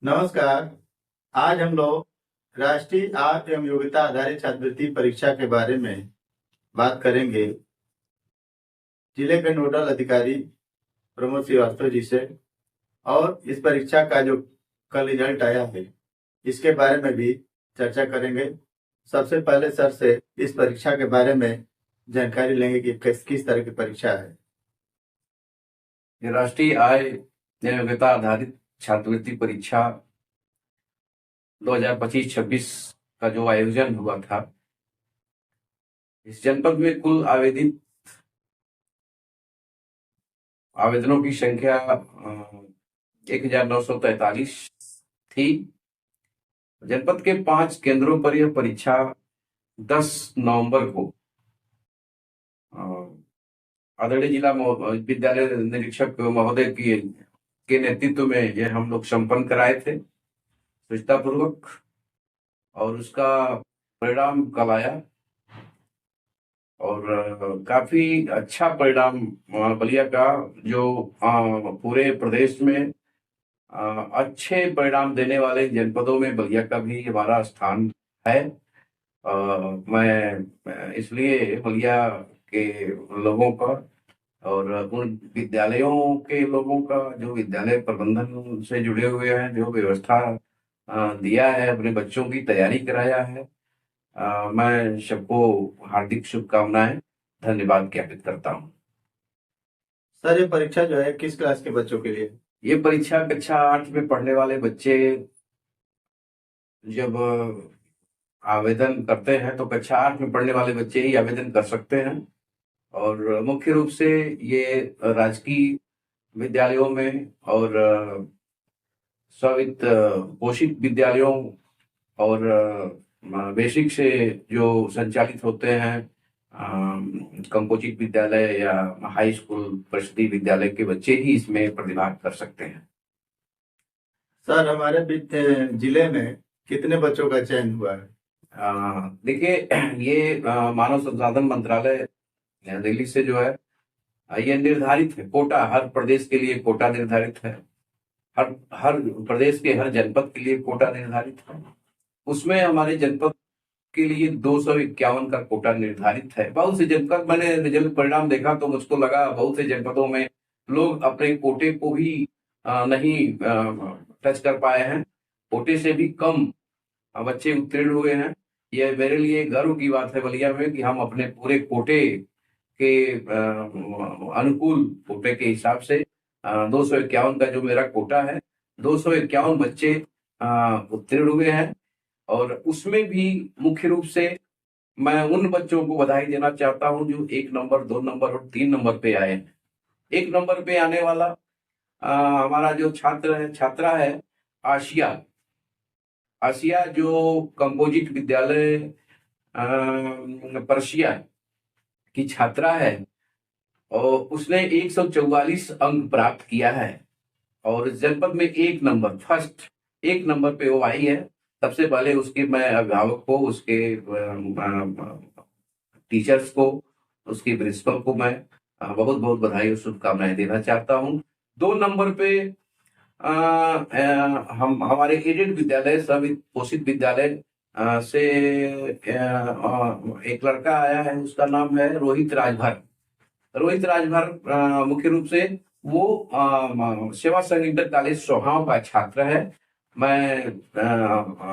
नमस्कार। आज हम लोग राष्ट्रीय आय एवं योग्यता आधारित छात्रवृत्ति परीक्षा के बारे में बात करेंगे जिले के नोडल अधिकारी प्रमोद श्रीवास्तव जी से। और इस परीक्षा का जो कल रिजल्ट आया है इसके बारे में भी चर्चा करेंगे। सबसे पहले सर से इस परीक्षा के बारे में जानकारी लेंगे कि किस तरह की परीक्षा है। ये राष्ट्रीय आय एवं योग्यता आधारित छात्रवृत्ति परीक्षा 2025-26 का जो आयोजन हुआ था, इस जनपद में कुल आवेदनों की संख्या 1943 थी। जनपद के 5 केंद्रों पर यह परीक्षा 10 नवंबर को आदरणीय जिला विद्यालय निरीक्षक महोदय के नेतृत्व में यह हम लोग संपन्न कराए थे पूर्वक, और उसका परिणाम कल आया और काफी अच्छा परिणाम बलिया का, जो पूरे प्रदेश में अच्छे परिणाम देने वाले जनपदों में बलिया का भी हमारा स्थान है। मैं इसलिए बलिया के लोगों का और उन विद्यालयों के लोगों का जो विद्यालय प्रबंधन से जुड़े हुए हैं, जो व्यवस्था दिया है, अपने बच्चों की तैयारी कराया है, मैं सबको हार्दिक शुभकामनाएं, धन्यवाद ज्ञापित करता हूं। सर, ये परीक्षा जो है किस क्लास के बच्चों के लिए? ये परीक्षा कक्षा 8 में पढ़ने वाले बच्चे जब आवेदन करते हैं तो कक्षा 8 में पढ़ने वाले बच्चे ही आवेदन कर सकते हैं। और मुख्य रूप से ये राजकीय विद्यालयों में और स्व पोषित विद्यालयों और बेसिक से जो संचालित होते हैं कंपोजिट विद्यालय या हाई स्कूल परिषदीय विद्यालय के बच्चे ही इसमें प्रतिभाग कर सकते हैं। सर, हमारे जिले में कितने बच्चों का चयन हुआ है? देखिए, ये मानव संसाधन मंत्रालय दिल्ली से जो है ये निर्धारित है, कोटा हर प्रदेश के लिए कोटा निर्धारित है, हर प्रदेश के हर जनपद के लिए कोटा निर्धारित है। उसमें हमारे जनपद के लिए 251 का कोटा निर्धारित है। बहुत से जनपद, मैंने रिजल्ट परिणाम देखा तो मुझको लगा बहुत से जनपदों में लोग अपने कोटे को भी नहीं टच कर पाए हैं, कोटे से भी कम बच्चे उत्तीर्ण हुए हैं। यह मेरे लिए गर्व की बात है बलिया में कि हम अपने पूरे कोटे के अनुकूल कोटे के हिसाब से 251 का जो मेरा कोटा है, 251 बच्चे उत्तीर्ण हुए हैं। और उसमें भी मुख्य रूप से मैं उन बच्चों को बधाई देना चाहता हूं जो 1 नंबर, 2 नंबर और 3 नंबर पे आए हैं। 1 नंबर पे आने वाला हमारा जो छात्रा है आशिया जो कंपोजिट विद्यालय पर्शिया की छात्रा है, और उसने 144 अंक प्राप्त किया है और जनपद में 1 नंबर, फर्स्ट 1 नंबर पे वो आई है। सबसे पहले उसके मैं अभिभावक को, उसके टीचर्स को, उसकी प्रिंसिपल को मैं बहुत बहुत बधाई और शुभकामनाएं देना चाहता हूं। 2 नंबर पे हम हमारे एडेड विद्यालय, सब पोषित विद्यालय से एक लड़का आया है, उसका नाम है रोहित राजभर। मुख्य रूप से वो सेवा संघ इंटर कॉलेज सोहाव का छात्र है। मैं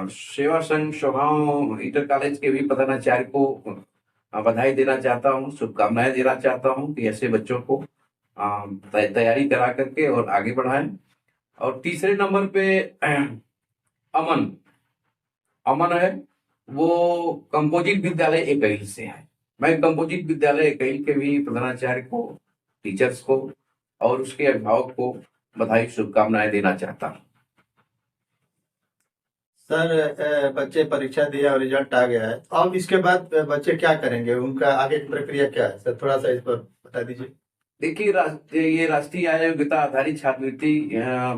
सेवा संघ सोहाव इंटर कॉलेज के भी प्रधानाचार्य को बधाई देना चाहता हूँ, शुभकामनाएं देना चाहता हूँ कि ऐसे बच्चों को तैयारी करा करके और आगे बढ़ाएं। और तीसरे नंबर पे अमन है, वो कंपोजिट विद्यालय एकैल से है। मैं कंपोजिट विद्यालय एकैल के भी प्रधानाचार्य को, टीचर्स को और उसके अभिभावक को बधाई शुभकामनाएं देना चाहता हूँ। सर, बच्चे परीक्षा दिया और रिजल्ट आ गया है, अब इसके बाद बच्चे क्या करेंगे? उनका आगे की प्रक्रिया क्या है सर? थोड़ा सा इस पर बता दीजिए। देखिए, ये राष्ट्रीय आय योग्यता आधारित छात्रवृत्ति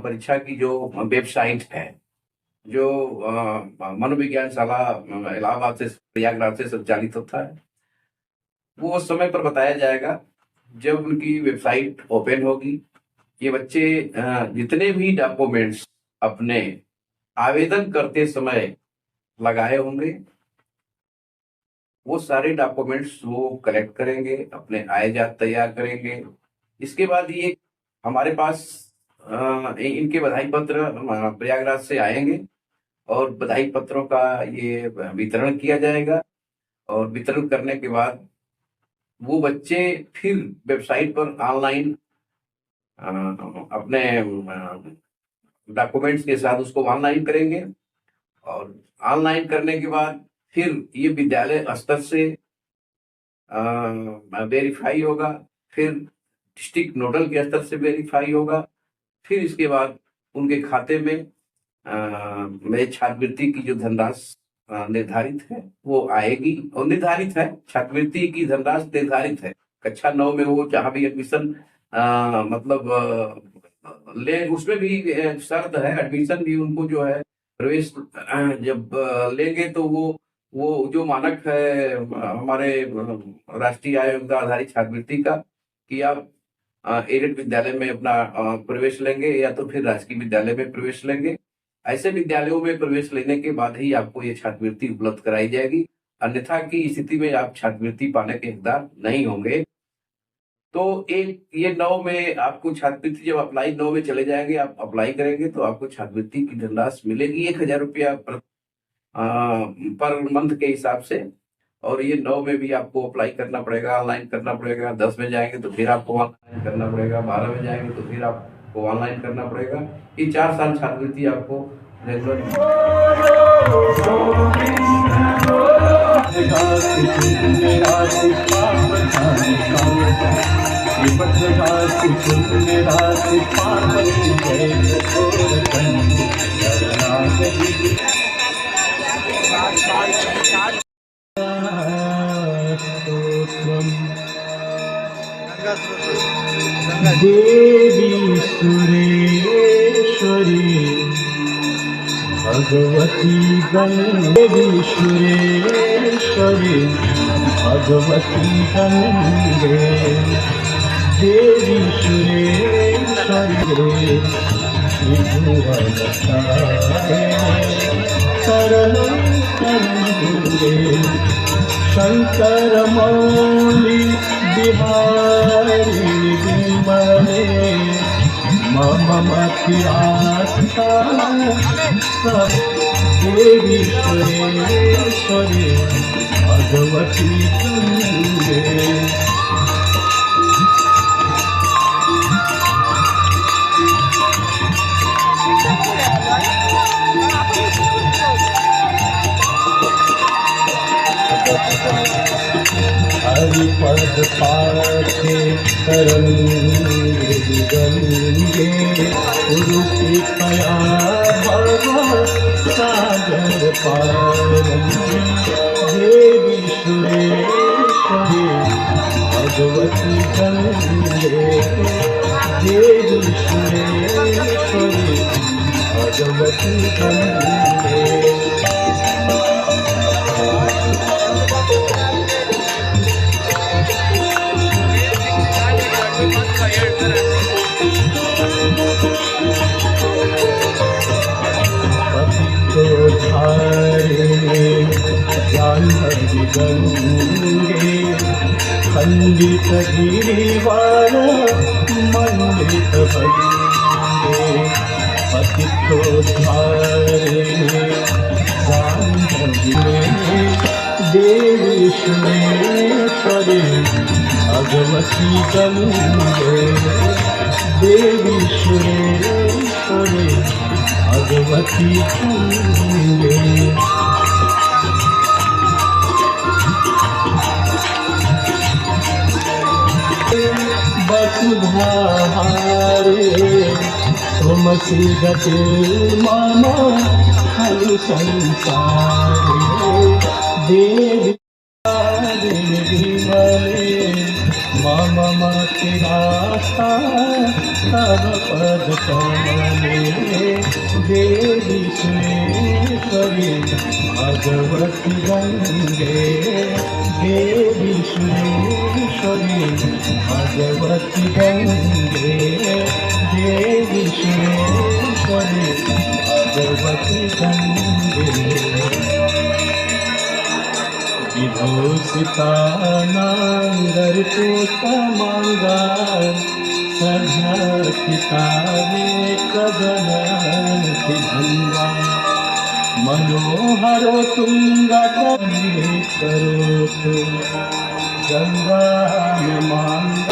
परीक्षा की जो वेबसाइट है, जो मनोविज्ञान शाला इलाहाबाद से, प्रयागराज से संचालित होता है, वो उस समय पर बताया जाएगा जब उनकी वेबसाइट ओपन होगी। ये बच्चे जितने भी डॉक्यूमेंट्स अपने आवेदन करते समय लगाए होंगे, वो सारे डॉक्यूमेंट्स वो कलेक्ट करेंगे, अपने आय जात तैयार करेंगे। इसके बाद ये हमारे पास इनके बधाई पत्र प्रयागराज से आएंगे और बधाई पत्रों का ये वितरण किया जाएगा। और वितरण करने के बाद वो बच्चे फिर वेबसाइट पर ऑनलाइन अपने डॉक्यूमेंट्स के साथ उसको ऑनलाइन करेंगे। और ऑनलाइन करने के बाद फिर ये विद्यालय स्तर से वेरीफाई होगा, फिर डिस्ट्रिक्ट नोडल के स्तर से वेरीफाई होगा, फिर इसके बाद उनके खाते में छात्रवृत्ति की जो धनराशि निर्धारित है वो आएगी। और निर्धारित है, छात्रवृत्ति की धनराशि निर्धारित है। कक्षा 9 में वो जहाँ भी एडमिशन ले, उसमें भी शर्त है, एडमिशन भी उनको जो है प्रवेश जब लेंगे तो वो जो मानक है हमारे राष्ट्रीय आय योग्यता आधारित छात्रवृत्ति का, कि आप एडेड विद्यालय में अपना प्रवेश लेंगे या तो फिर राजकीय विद्यालय में प्रवेश लेंगे। ऐसे विद्यालयों में प्रवेश लेने के बाद ही आपको ये छात्रवृत्ति उपलब्ध कराई जाएगी, अन्यथा की स्थिति में आप छात्रवृत्ति पाने के हकदार नहीं होंगे। तो एक ये 9 में आपको छात्रवृत्ति, जब अप्लाई 9 में चले जाएंगे, आप अप्लाई करेंगे तो आपको छात्रवृत्ति की धनराशि मिलेगी 1000 रुपया पर मंथ के हिसाब से। और ये 9 में भी आपको अप्लाई करना पड़ेगा, ऑनलाइन करना पड़ेगा। 10 में जाएंगे तो फिर आपको ऑनलाइन करना पड़ेगा, 12 में जाएंगे तो फिर आपको ऑनलाइन करना पड़ेगा। ये 4 साल छात्रवृत्ति आपको रेगुलर देवी सुरेश्वरी भगवती गंगे, सुरेश्वरी भगवती गंगे, देवी सुरेश्वरी त्रिभुवनसारे शरणं शरणे शंकर मौली बिहारी विमले मम मतिरास्ता देवी सुरेश्वरी भगवती गंगे। हरिपद पाथे तरंगे गंगे, उरुपी कया भव सागर पारंगे, देवी सुरेश्वरी भगवती गंगे, देवी सुरेश्वरी भगवती गंगे। जाह्नवी गंगे खंडित गिरिवार मंडित भंगे, पतितोद्धारिणे जाह्नवी देवी सुरेश्वरी भगवती गंगे, देवी सुरेश्वरी भगवती गंगे। वसुधारे तुमसी गति मम खलु संसारे, देवी विमले मम मतिरास्ता तव पद कमले, देवी सुरेश्वरी भगवती गंगे, देवी सुरेश्वरी भगवती गंगे, देवी सुरेश्वरी भगवती विभूषितानां पुष्पमाङ्गान् सभ्यपिताने कदनन्ति भङ्गा मनोहरो तुङ्गकरे करोतु गङ्गामाङ्गा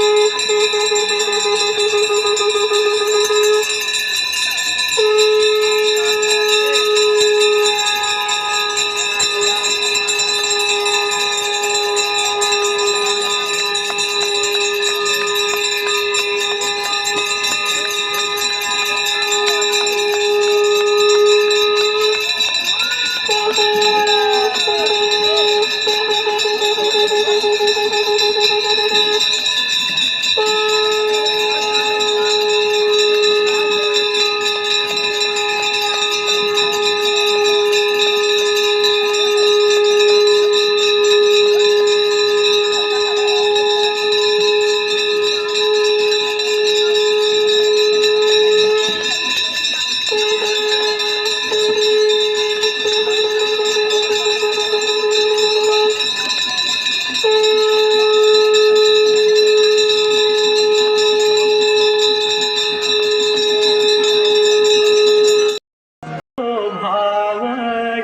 भाव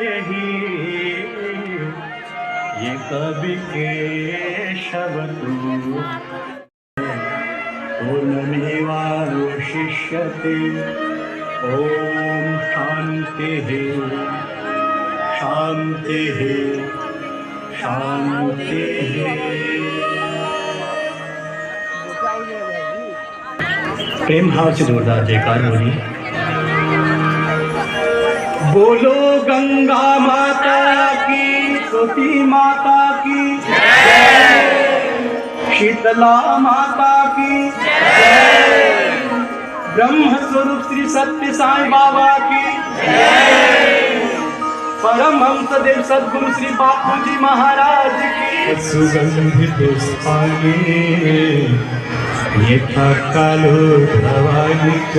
यही ये कवि के शब्द शिष्यते ओम शांति शांति शांति। प्रेम भाव से जोरदार जयकार बोलिए। बोलो गंगा माता की, सती माता की जय, शीतला माता की जय, ब्रह्म स्वरूप श्री सत्य साईं बाबा की जय, परमहंस देव सद्गुरु श्री बापू जी महाराज की। सुगंधित पुष्पाणि यथा कालो प्रवाहित।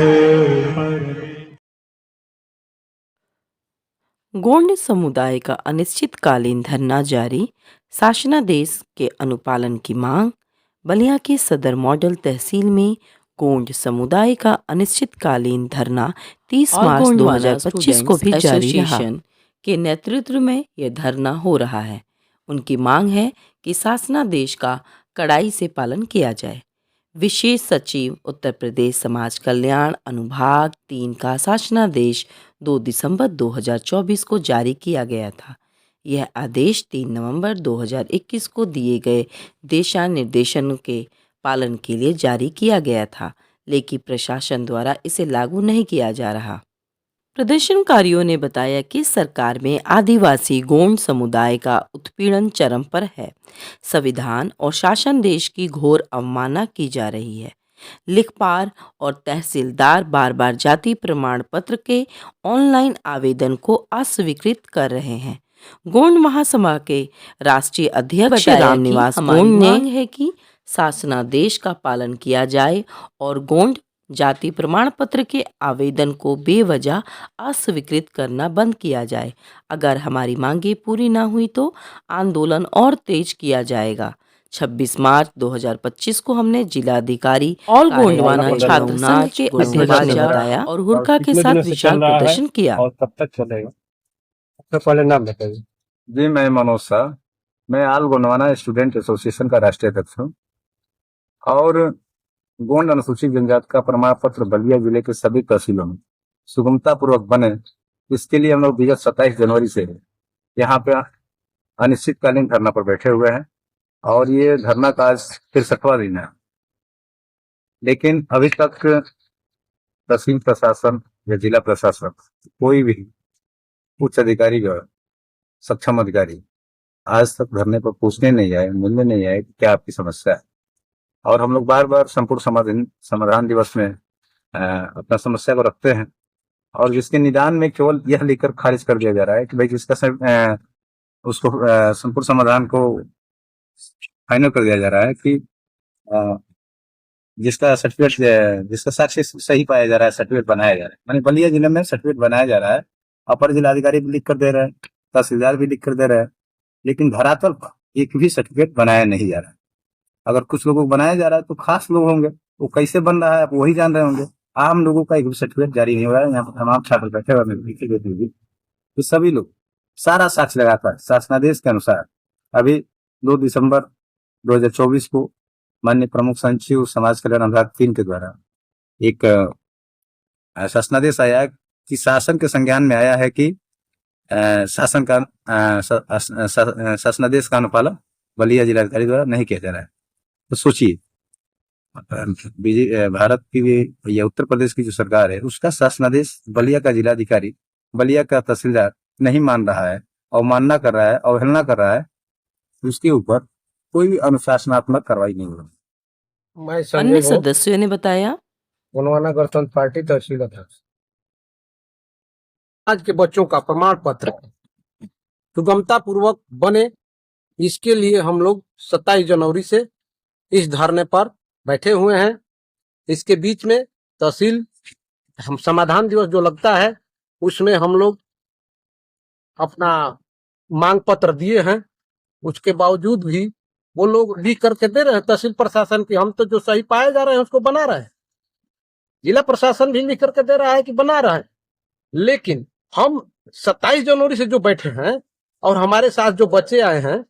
गोंड समुदाय का अनिश्चितकालीन धरना जारी, शासनादेश के अनुपालन की मांग। बलिया के सदर मॉडल तहसील में गोंड समुदाय का अनिश्चितकालीन धरना 30 मार्च 2025 को भी जारी रहा। के नेतृत्व में यह धरना हो रहा है। उनकी मांग है कि शासनादेश का कड़ाई से पालन किया जाए। विशेष सचिव उत्तर प्रदेश समाज कल्याण अनुभाग 3 का शासनादेश 2 दिसंबर 2024 को जारी किया गया था। यह आदेश 3 नवंबर 2021 को दिए गए दिशा निर्देशों के पालन के लिए जारी किया गया था, लेकिन प्रशासन द्वारा इसे लागू नहीं किया जा रहा। प्रदर्शनकारियों ने बताया कि सरकार में आदिवासी गोंड समुदाय का उत्पीड़न चरम पर है। संविधान और शासन देश की घोर अवमानना की जा रही है। लिखपाल और तहसीलदार बार बार जाति प्रमाण पत्र के ऑनलाइन आवेदन को अस्वीकृत कर रहे हैं। गोंड महासभा के राष्ट्रीय अध्यक्ष रामनिवास गोंड ने मांग है कि शासनादेश का पालन किया जाए और गोंड जाति प्रमाण पत्र के आवेदन को बेवजह अस्वीकृत करना बंद किया जाए। अगर हमारी मांगे पूरी न हुई तो आंदोलन और तेज किया जाएगा। 26 मार्च 2025 को हमने जिलाधिकारी और गोंडवाना छात्र संघ के अध्यक्ष ने बताया और हुरका के साथ विशाल प्रदर्शन किया। और कब तक चलेगा? सबसे पहले नाम बताइए। जी, मैं मनोज शाह, मैं आल गोंडवाना स्टूडेंट एसोसिएशन का राष्ट्रीय अध्यक्ष हूँ और गोंड अनुसूचित जनजाति का प्रमाण पत्र बलिया जिले के सभी तहसीलों में सुगमता पूर्वक बने, इसके लिए हम लोग विगत 27 जनवरी से यहाँ पे अनिश्चितकालीन धरना पर बैठे हुए हैं और ये धरना का आज 63वां दिन है। लेकिन अभी तक तहसील प्रशासन या जिला प्रशासन कोई भी उच्च अधिकारी जो है, सक्षम अधिकारी आज तक धरने पर पूछने नहीं आए, मिलने नहीं आए कि क्या आपकी समस्या है। और हम लोग बार बार संपूर्ण समाधान दिवस में अपना समस्या को रखते हैं और जिसके निदान में केवल यह लिखकर खारिज कर दिया जा रहा है कि भाई जिसका उसको संपूर्ण समाधान को फाइनल कर दिया जा रहा है कि जिसका सर्टिफिकेट, जिसका साक्ष्य सही पाया जा रहा है, सर्टिफिकेट बनाया जा रहा है। माने बलिया जिले में सर्टिफिकेट बनाया जा रहा है अपर जिलाधिकारी भी लिख कर दे रहे हैं, तहसीलदार भी लिख कर दे रहे हैं, लेकिन धरातल पर एक भी सर्टिफिकेट बनाया नहीं जा रहा। अगर कुछ लोगों को बनाया जा रहा है तो खास लोग होंगे, वो कैसे बन रहा है आप वही जान रहे होंगे। आम लोगों का एक भी सर्टिफिकेट जारी नहीं हो रहा है। यहाँ पर तमाम छात्र बैठे हुए तो सभी लोग सारा साक्ष्य लगाकर शासनादेश के अनुसार अभी 2 दिसंबर 2024 को माननीय प्रमुख सचिव समाज कल्याण अनुभाग 3 के द्वारा एक शासनादेश आया कि शासन के संज्ञान में आया है कि शासनादेश का अनुपालन बलिया जिलाधिकारी द्वारा नहीं किया जा रहा है। तो सोचिए, भारत की या उत्तर प्रदेश की जो सरकार है उसका शासनादेश बलिया का जिलाधिकारी, बलिया का तहसीलदार नहीं मान रहा है, अवमानना कर रहा है, अवहेलना कर रहा है, उसके ऊपर कोई भी अनुशासनात्मक कार्रवाई नहीं हो रही। मैं अन्य संजय घोष, सदस्यों ने बताया। गोंडवाना गणतंत्र पार्टी तहसील अध्यक्ष। आज के बच्चों का प्रमाण पत्र सुगमता पूर्वक बने, इसके लिए हम लोग 27 जनवरी से इस धरने पर बैठे हुए हैं। इसके बीच में तहसील हम समाधान दिवस जो लगता है उसमें हम लोग अपना मांग पत्र दिए हैं। उसके बावजूद भी वो लोग लिख करके दे रहे हैं तहसील प्रशासन की, हम तो जो सही पाए जा रहे हैं उसको बना रहे हैं। जिला प्रशासन भी लिख करके दे रहा है कि बना रहा है, लेकिन हम 27 जनवरी से जो बैठे हैं और हमारे साथ जो बच्चे आए हैं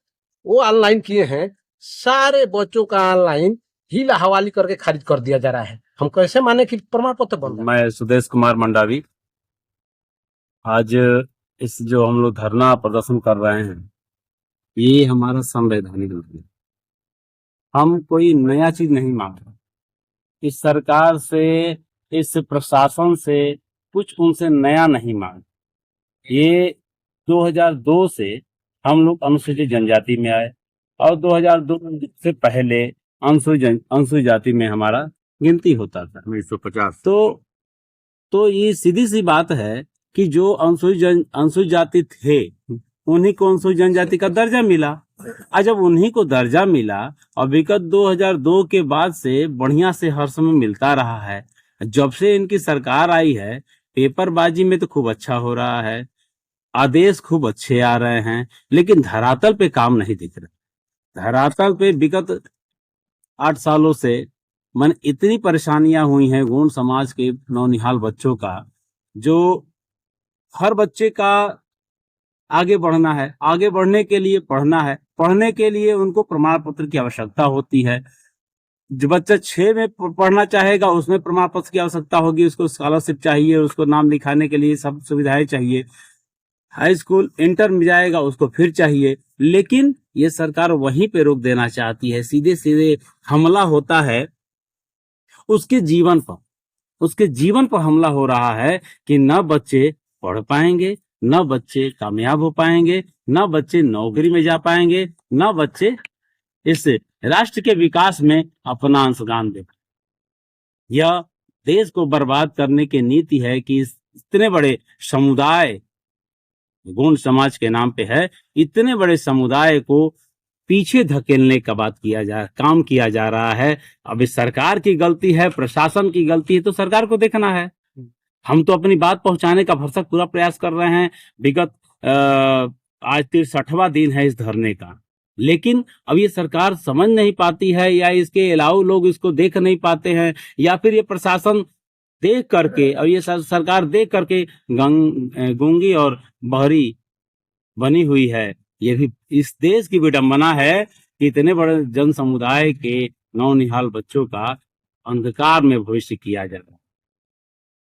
वो ऑनलाइन किए हैं, सारे बच्चों का ऑनलाइन हीला हवाली करके खारिज कर दिया जा रहा है। हम कैसे माने कि प्रमाण पत्र बन रहा है? मैं सुदेश कुमार मंडावी। आज इस जो हम लोग धरना प्रदर्शन कर रहे हैं ये हमारा संवैधानिक हक है। हम कोई नया चीज नहीं मांग रहे, इस सरकार से, इस प्रशासन से कुछ उनसे नया नहीं मांग। ये 2002 से हम लोग अनुसूचित जनजाति में आए और 2002 से पहले अनुसूचित जाति में हमारा गिनती होता था 1950। तो ये सीधी सी बात है कि जो अनुसूचित जाति थे उन्हीं को अनुसूचित जनजाति का दर्जा मिला। और जब उन्हीं को दर्जा मिला और विगत 2002 के बाद से बढ़िया से हर समय मिलता रहा है। जब से इनकी सरकार आई है पेपरबाजी में तो खूब अच्छा हो रहा है, आदेश खूब अच्छे आ रहे हैं, लेकिन धरातल पे काम नहीं दिख रहा। धरातल पे विगत 8 सालों से मन इतनी परेशानियां हुई हैं गोंड समाज के नौनिहाल बच्चों का, जो हर बच्चे का आगे बढ़ना है, आगे बढ़ने के लिए पढ़ना है, पढ़ने के लिए उनको प्रमाण पत्र की आवश्यकता होती है। जो बच्चा 6 में पढ़ना चाहेगा उसमें प्रमाण पत्र की आवश्यकता होगी, उसको स्कॉलरशिप चाहिए, उसको नाम लिखाने के लिए सब सुविधाएं चाहिए। हाई स्कूल इंटर में जाएगा उसको फिर चाहिए, लेकिन ये सरकार वहीं पे रोक देना चाहती है। सीधे सीधे हमला होता है उसके जीवन पर, उसके जीवन पर हमला हो रहा है कि न बच्चे पढ़ पाएंगे, न बच्चे कामयाब हो पाएंगे, न बच्चे नौकरी में जा पाएंगे, न बच्चे इस राष्ट्र के विकास में अपना अंशदान दे। यह देश को बर्बाद करने की नीति है कि इतने बड़े समुदाय गोंड समाज के नाम पे है, इतने बड़े समुदाय को पीछे धकेलने का काम किया जा रहा है। अब इस सरकार की गलती है, प्रशासन की गलती है, तो सरकार को देखना है। हम तो अपनी बात पहुंचाने का भरसक पूरा प्रयास कर रहे हैं। विगत आज 63वां दिन है इस धरने का, लेकिन अब ये सरकार समझ नहीं पाती है, या इसके अलावा लोग इसको देख नहीं पाते हैं, या फिर ये प्रशासन देख करके और ये सरकार देख करके गूंगी और बहरी बनी हुई है। ये भी इस देश की विडंबना है कि इतने बड़े जन समुदाय के नौनिहाल बच्चों का अंधकार में भविष्य किया जा रहा है,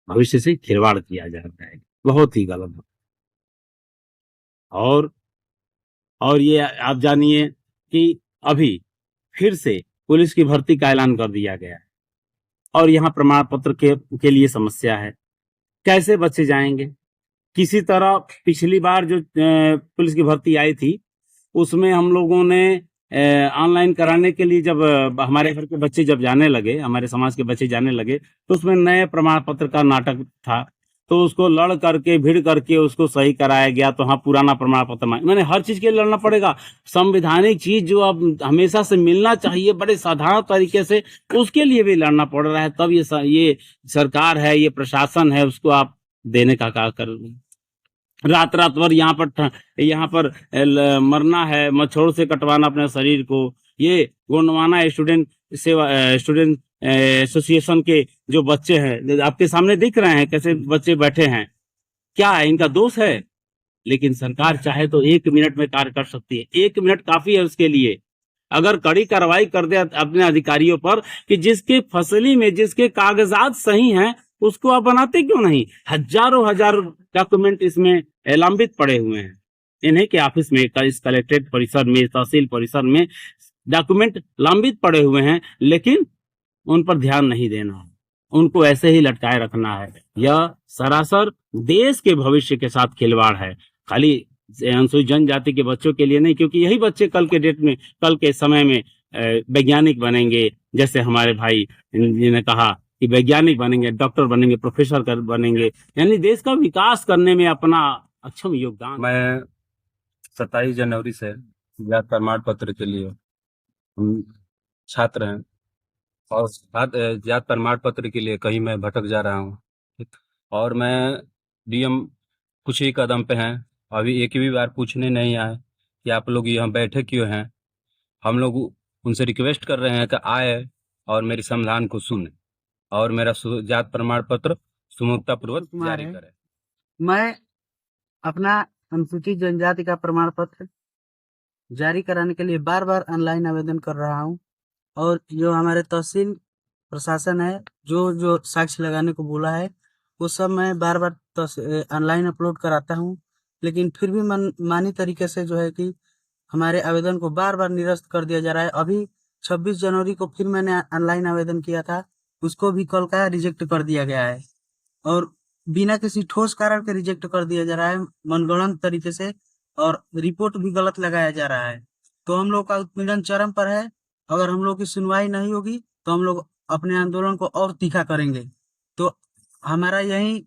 भविष्य से खिलवाड़ किया जा रहा है। बहुत ही गलत। और ये आप जानिए कि अभी फिर से पुलिस की भर्ती का ऐलान कर दिया गया है और यहाँ प्रमाण पत्र के लिए समस्या है। कैसे बच्चे जाएंगे? किसी तरह पिछली बार जो पुलिस की भर्ती आई थी उसमें हम लोगों ने ऑनलाइन कराने के लिए, जब हमारे घर के बच्चे जब जाने लगे, हमारे समाज के बच्चे जाने लगे, तो उसमें नए प्रमाण पत्र का नाटक था, तो उसको लड़ करके भिड़ करके उसको सही कराया गया। तो हाँ, पुराना प्रमाण पत्र मैंने हर चीज के लिए लड़ना पड़ेगा। संवैधानिक चीज जो अब हमेशा से मिलना चाहिए बड़े साधारण तरीके से, उसके लिए भी लड़ना पड़ रहा है। तब ये सरकार है, ये प्रशासन है, उसको आप देने का क्या कर रात रात भर यहाँ पर मरना है, मच्छरों से कटवाना अपने शरीर को। ये गोंडवाना स्टूडेंट एसोसिएशन के जो बच्चे हैं, आपके सामने दिख रहे हैं कैसे बच्चे बैठे हैं। क्या है, इनका दोष है? लेकिन सरकार चाहे तो 1 मिनट में कार्य कर सकती है। 1 मिनट काफी है उसके लिए। अगर कड़ी कार्रवाई कर दे अपने अधिकारियों पर कि जिसके फसली में जिसके कागजात सही हैं उसको आप बनाते क्यों नहीं? हजार डॉक्यूमेंट इसमें लंबित पड़े हुए हैं। इन्हीं के ऑफिस में, इस कलेक्ट्रेट परिसर में, तहसील परिसर में डॉक्यूमेंट लंबित पड़े हुए हैं, लेकिन उन पर ध्यान नहीं देना है, उनको ऐसे ही लटकाए रखना है। यह सरासर देश के भविष्य के साथ खिलवाड़ है, खाली अनुसूचित जनजाति के बच्चों के लिए नहीं, क्योंकि यही बच्चे कल के डेट में, कल के समय में वैज्ञानिक बनेंगे। जैसे हमारे भाई जी ने कहा कि वैज्ञानिक बनेंगे, डॉक्टर बनेंगे, प्रोफेसर बनेंगे, यानी देश का विकास करने में अपना अक्षम योगदान। मैं 27 जनवरी से जात प्रमाण पत्र के लिए हम छात्र हैं और जात प्रमाण पत्र के लिए कहीं मैं भटक जा रहा हूँ, ठीक। और मैं डीएम कुछ ही कदम पे हैं, अभी एक भी बार पूछने नहीं आए कि आप लोग यहाँ बैठे क्यों हैं। हम लोग उनसे रिक्वेस्ट कर रहे हैं कि आए और मेरे समाधान को सुने और मेरा जात प्रमाण पत्र सुगमता पूर्वक जारी करें। मैं अपना अनुसूचित जनजाति का प्रमाण पत्र जारी कराने के लिए बार बार ऑनलाइन आवेदन कर रहा हूं, और जो हमारे तहसील प्रशासन है जो साक्ष्य लगाने को बोला है वो सब मैं बार बार ऑनलाइन अपलोड कराता हूं, लेकिन फिर भी मनमानी तरीके से जो है कि हमारे आवेदन को बार बार निरस्त कर दिया जा रहा है। अभी 26 जनवरी को फिर मैंने ऑनलाइन आवेदन किया था, उसको भी कल का रिजेक्ट कर दिया गया है, और बिना किसी ठोस कारण के रिजेक्ट कर दिया जा रहा है मनगढ़ंत तरीके से, और रिपोर्ट भी गलत लगाया जा रहा है। तो हम लोग का उत्पीड़न चरम पर है। अगर हम लोग की सुनवाई नहीं होगी तो हम लोग अपने आंदोलन को और तीखा करेंगे। तो हमारा यही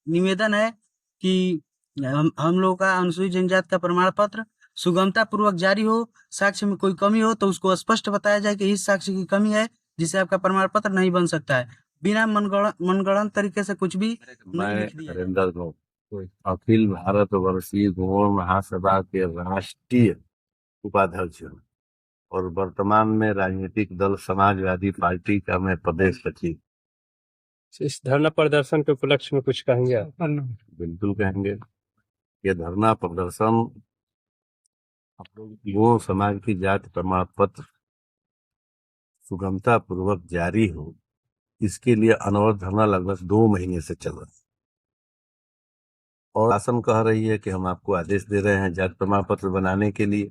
निवेदन है कि हम लोग का अनुसूचित जनजाति का प्रमाण पत्र सुगमता पूर्वक जारी हो। साक्ष्य में कोई कमी हो तो उसको स्पष्ट बताया जाए कि इस साक्ष्य की कमी है जिससे आपका प्रमाण पत्र नहीं बन सकता है। बिना मनगढ़ंत तरीके से कुछ भी नहीं लिख दिया जाए। नरेंद्र गौड़, अखिल भारत वर्षीय गौड़ महासभा के राष्ट्रीय उपाध्यक्ष हूँ और वर्तमान में राजनीतिक दल समाजवादी पार्टी का मैं प्रदेश सचिव। इस धरना प्रदर्शन के उपलक्ष्य में कुछ कहेंगे आप? बिल्कुल कहेंगे। ये धरना प्रदर्शन गौड़ समाज की जाति प्रमाण पत्र सुगमता पूर्वक जारी हो, इसके लिए अनवरत धरना लगभग 2 महीने से चल रहा है। और शासन कह रही है कि हम आपको आदेश दे रहे हैं जाति प्रमाण पत्र बनाने के लिए,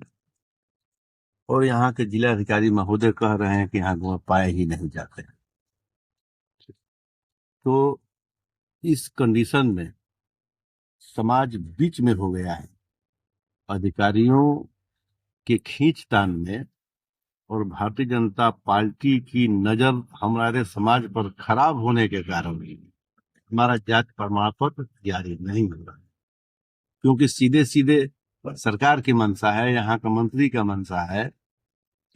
और यहाँ के जिलाधिकारी महोदय कह रहे हैं कि यहाँ गौड़ पाए ही नहीं जाते। तो इस कंडीशन में समाज बीच में हो गया है। अधिकारियों के खींचतान में और भारतीय जनता पार्टी की नजर हमारे समाज पर खराब होने के कारण हमारा जाति प्रमाण पत्र जारी नहीं हो रहा, क्योंकि सीधे सीधे सरकार की मंशा है, यहाँ का मंत्री का मंशा है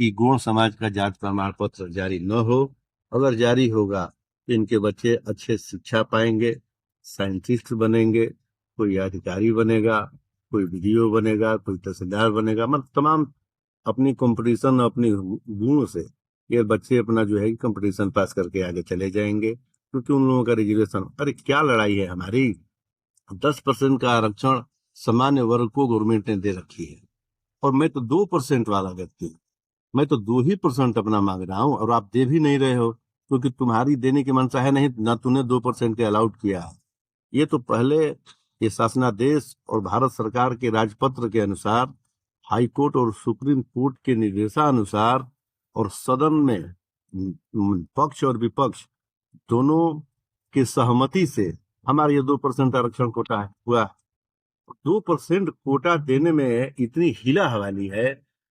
कि गौड़ समाज का जाति प्रमाण पत्र जारी न हो। अगर जारी होगा तो इनके बच्चे अच्छे शिक्षा पाएंगे, साइंटिस्ट बनेंगे, कोई अधिकारी बनेगा, कोई वीडियो बनेगा, कोई तहसीलदार बनेगा, मतलब तमाम अपनी कंपटीशन, अपनी गुण से ये बच्चे अपना जो है कंपटीशन पास करके आगे चले जाएंगे। क्योंकि उन लोगों का रिजर्वेशन, अरे क्या लड़ाई है हमारी। 10% का आरक्षण सामान्य वर्ग को गवर्नमेंट ने दे रखी है, और मैं तो 2% वाला व्यक्ति, मैं तो 2% अपना मांग रहा हूं, और आप दे भी नहीं रहे हो क्योंकि तुम्हारी देने की मंशा है नहीं, ना तूने 2% के अलाउड किया है। ये तो पहले ये शासनादेश और भारत सरकार के राजपत्र के अनुसार, हाई कोर्ट और सुप्रीम कोर्ट के निर्देशानुसार, और सदन में पक्ष और विपक्ष दोनों की सहमति से हमारा ये 2% आरक्षण कोटा हुआ। 2% कोटा देने में इतनी हीला हवाली है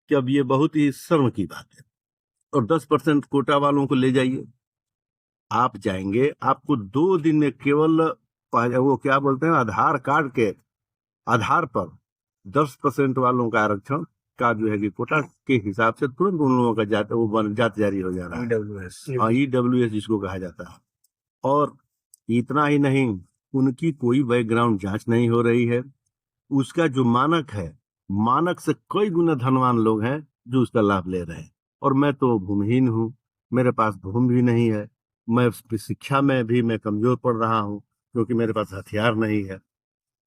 कि अब ये बहुत ही शर्म की बात है। और 10% कोटा वालों को ले जाइए, आप जाएंगे, आपको 2 दिन में केवल वो क्या बोलते हैं, आधार कार्ड के आधार पर 10% वालों का आरक्षण का जो है कि कोटा के हिसाब से तुरंत उन लोगों का जात जारी हो जा रहा है। ईडब्ल्यूएस जिसको कहा जाता है। और इतना ही नहीं, उनकी कोई बैकग्राउंड जांच नहीं हो रही है, उसका जो मानक है, मानक से कई गुना धनवान लोग हैं जो उसका लाभ ले रहे हैं। और मैं तो भूमिहीन हूँ, मेरे पास भूमि भी नहीं है, मैं शिक्षा में भी मैं कमजोर पड़ रहा हूँ क्योंकि मेरे पास हथियार नहीं है।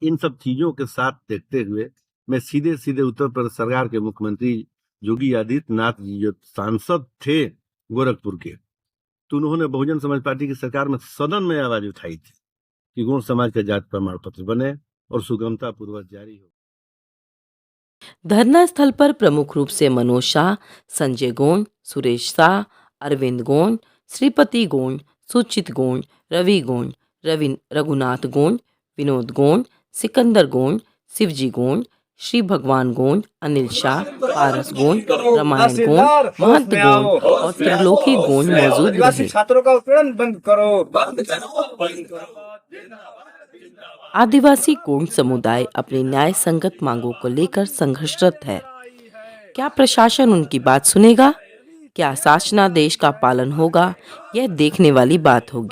इन सब चीजों के साथ देखते हुए मैं सीधे सीधे उत्तर प्रदेश सरकार के मुख्यमंत्री योगी आदित्यनाथ जी जो सांसद थे गोरखपुर के, तो उन्होंने बहुजन समाज पार्टी की सरकार में सदन में आवाज उठाई थी कि गौड़ समाज का जाति प्रमाण पत्र बने और सुगमता पूर्वक जारी हो। धरना स्थल पर प्रमुख रूप से मनोज शाह, संजय गोंड, सुरेश शाह, अरविंद गोंड, श्रीपति गोंड, सुचित गोंड, रवि गोंड, रघुनाथ गोंड, विनोद गोंड, सिकंदर गोंड, शिवजी गोंड, श्री भगवान गोंड, अनिल शाह, पारस गोंड, रामायण गोंड, महंत गोंड और त्रिलोकी गोंड मौजूद रहे। छात्रों का उत्पीड़न बंद करो। आदिवासी गोंड समुदाय अपनी न्याय संगत मांगों को लेकर संघर्षरत है। क्या प्रशासन उनकी बात सुनेगा? क्या शासनादेश का पालन होगा? यह देखने वाली बात होगी।